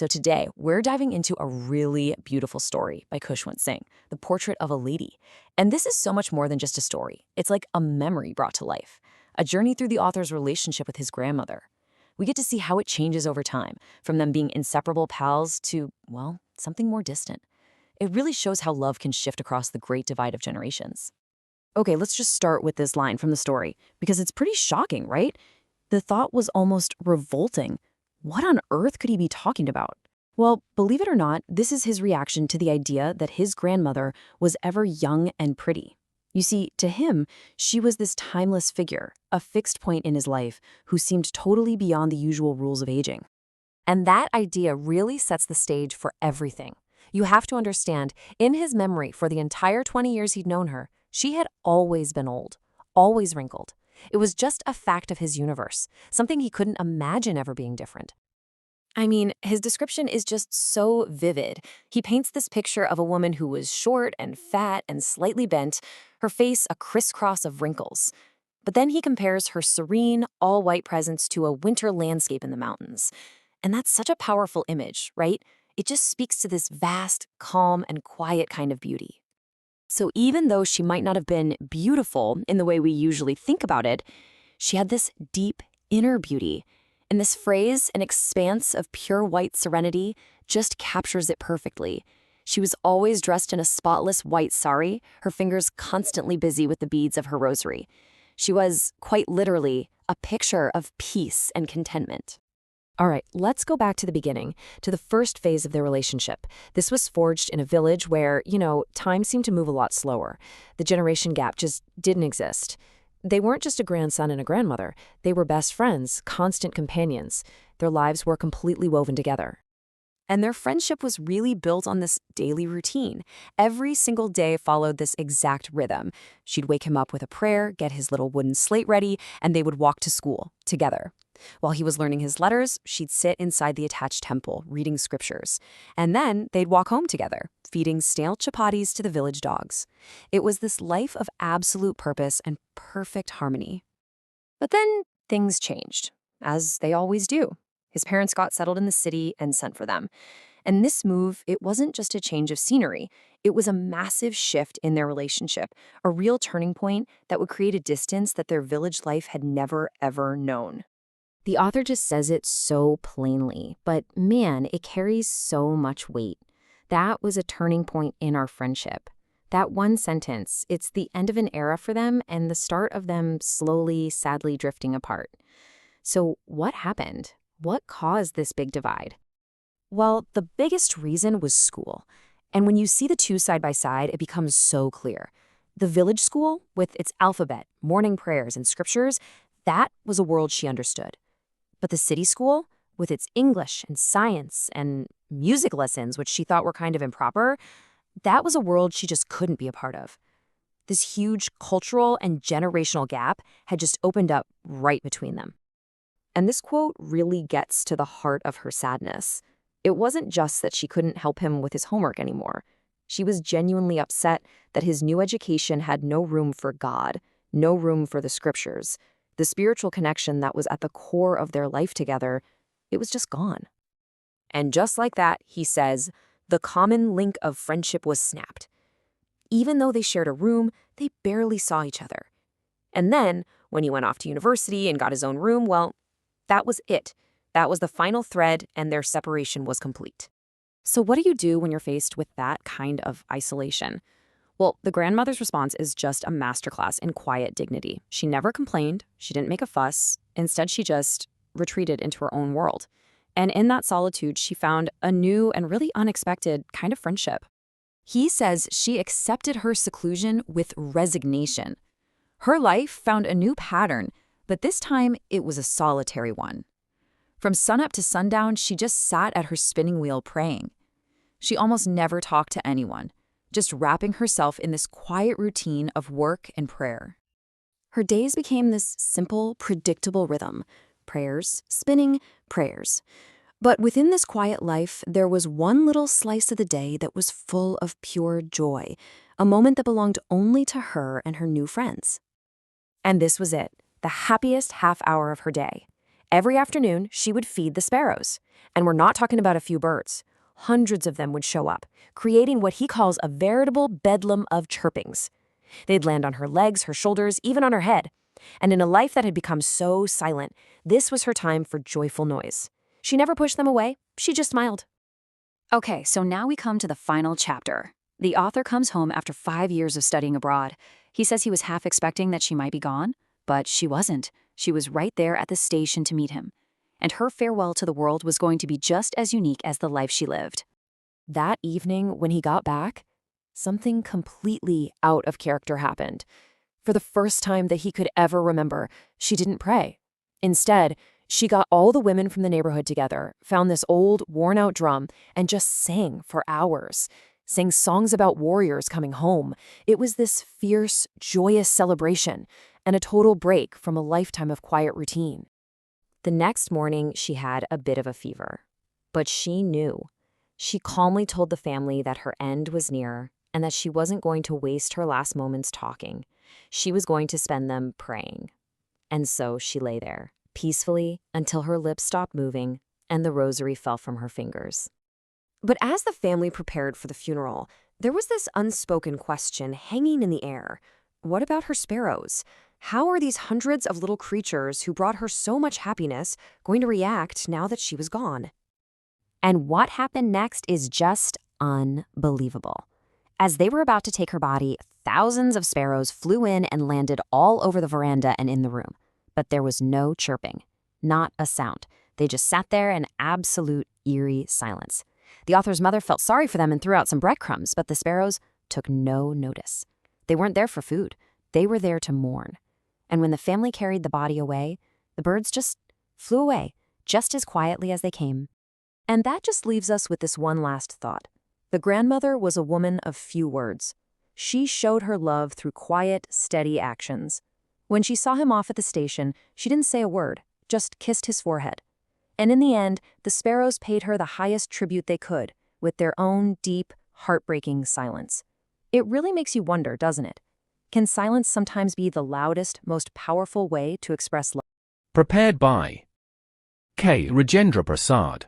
So today, we're diving into a really beautiful story by Khushwant Singh, The Portrait of a Lady. And this is so much more than just a story. It's like a memory brought to life, a journey through the author's relationship with his grandmother. We get to see how it changes over time, from them being inseparable pals to, well, something more distant. It really shows how love can shift across the great divide of generations. Okay, let's just start with this line from the story, because it's pretty shocking, right? The thought was almost revolting. What on earth could he be talking about? Well, believe it or not, this is his reaction to the idea that his grandmother was ever young and pretty. You see, to him, she was this timeless figure, a fixed point in his life, who seemed totally beyond the usual rules of aging. And that idea really sets the stage for everything. You have to understand, in his memory for the entire 20 years he'd known her, she had always been old, always wrinkled. It was just a fact of his universe, something he couldn't imagine ever being different. I mean, his description is just so vivid. He paints this picture of a woman who was short and fat and slightly bent, her face a crisscross of wrinkles. But then he compares her serene, all-white presence to a winter landscape in the mountains. And that's such a powerful image, right? It just speaks to this vast, calm, and quiet kind of beauty. So even though she might not have been beautiful in the way we usually think about it, she had this deep inner beauty. And this phrase, an expanse of pure white serenity, just captures it perfectly. She was always dressed in a spotless white sari, her fingers constantly busy with the beads of her rosary. She was, quite literally, a picture of peace and contentment. All right, let's go back to the beginning, to the first phase of their relationship. This was forged in a village where, time seemed to move a lot slower. The generation gap just didn't exist. They weren't just a grandson and a grandmother. They were best friends, constant companions. Their lives were completely woven together. And their friendship was really built on this daily routine. Every single day followed this exact rhythm. She'd wake him up with a prayer, get his little wooden slate ready, and they would walk to school together. While he was learning his letters, she'd sit inside the attached temple, reading scriptures. And then they'd walk home together, feeding stale chapatis to the village dogs. It was this life of absolute purpose and perfect harmony. But then things changed, as they always do. His parents got settled in the city and sent for them. And this move, it wasn't just a change of scenery. It was a massive shift in their relationship, a real turning point that would create a distance that their village life had never, ever known. The author just says it so plainly, but man, it carries so much weight. That was a turning point in our friendship. That one sentence, it's the end of an era for them and the start of them slowly, sadly drifting apart. So what happened? What caused this big divide? Well, the biggest reason was school. And when you see the two side by side, it becomes so clear. The village school, with its alphabet, morning prayers, and scriptures, that was a world she understood. But the city school, with its English and science and music lessons, which she thought were kind of improper, that was a world she just couldn't be a part of. This huge cultural and generational gap had just opened up right between them. And this quote really gets to the heart of her sadness. It wasn't just that she couldn't help him with his homework anymore. She was genuinely upset that his new education had no room for God, no room for the scriptures. The spiritual connection that was at the core of their life together, it was just gone. And just like that, he says, the common link of friendship was snapped. Even though they shared a room, they barely saw each other. And then, when he went off to university and got his own room, well, that was it. That was the final thread, and their separation was complete. So what do you do when you're faced with that kind of isolation? Well, the grandmother's response is just a masterclass in quiet dignity. She never complained. She didn't make a fuss. Instead, she just retreated into her own world. And in that solitude, she found a new and really unexpected kind of friendship. He says she accepted her seclusion with resignation. Her life found a new pattern, but this time it was a solitary one. From sunup to sundown, she just sat at her spinning wheel praying. She almost never talked to anyone, just wrapping herself in this quiet routine of work and prayer. Her days became this simple, predictable rhythm: prayers, spinning, prayers. But within this quiet life, there was one little slice of the day that was full of pure joy, a moment that belonged only to her and her new friends. And this was it, the happiest half hour of her day. Every afternoon, she would feed the sparrows. And we're not talking about a few birds. Hundreds of them would show up, creating what he calls a veritable bedlam of chirpings. They'd land on her legs, her shoulders, even on her head. And in a life that had become so silent, this was her time for joyful noise. She never pushed them away. She just smiled. Okay, so now we come to the final chapter. The author comes home after 5 years of studying abroad. He says he was half expecting that she might be gone, but she wasn't. She was right there at the station to meet him. And her farewell to the world was going to be just as unique as the life she lived. That evening, when he got back, something completely out of character happened. For the first time that he could ever remember, she didn't pray. Instead, she got all the women from the neighborhood together, found this old, worn-out drum, and just sang for hours. Sang songs about warriors coming home. It was this fierce, joyous celebration, and a total break from a lifetime of quiet routine. The next morning, she had a bit of a fever. But she knew. She calmly told the family that her end was near and that she wasn't going to waste her last moments talking. She was going to spend them praying. And so she lay there, peacefully, until her lips stopped moving and the rosary fell from her fingers. But as the family prepared for the funeral, there was this unspoken question hanging in the air. What about her sparrows? How are these hundreds of little creatures who brought her so much happiness going to react now that she was gone? And what happened next is just unbelievable. As they were about to take her body, thousands of sparrows flew in and landed all over the veranda and in the room. But there was no chirping, not a sound. They just sat there in absolute eerie silence. The author's mother felt sorry for them and threw out some breadcrumbs, but the sparrows took no notice. They weren't there for food. They were there to mourn. And when the family carried the body away, the birds just flew away, just as quietly as they came. And that just leaves us with this one last thought. The grandmother was a woman of few words. She showed her love through quiet, steady actions. When she saw him off at the station, she didn't say a word, just kissed his forehead. And in the end, the sparrows paid her the highest tribute they could, with their own deep, heartbreaking silence. It really makes you wonder, doesn't it? Can silence sometimes be the loudest, most powerful way to express love? Prepared by K. Rajendra Prasad.